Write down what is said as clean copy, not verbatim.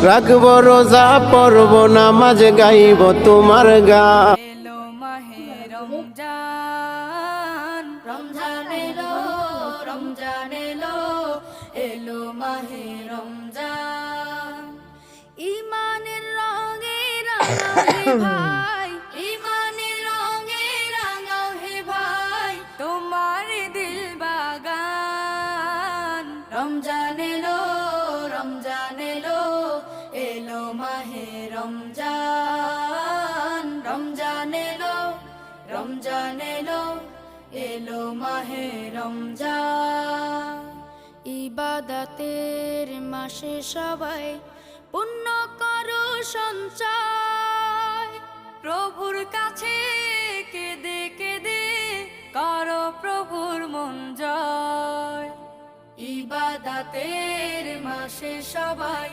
রাখবো রোজা পড়ব নামাজ গাইব তোমার গান। এলো মাহে রমজান, রমজান এলো, রমজান এলো, এলো মাহে রমজান। ইমানের রঙে রাঙাও হে ভাই, ইমানের রঙে রাঙাও হে ভাই, তোমার দিল বাগান। রমজান এলো, রমজান এলো, এলো মাহে রমজান। রমজান এলো, রমজান এলো, এলো মাহে রমজান। ইবাদতের মাসে সবাই পুণ্য করো সঞ্চয়, প্রভুর কাছে কেঁদে কেঁদে করো প্রভুর মন জয়। ইবাদতের মাসে সবাই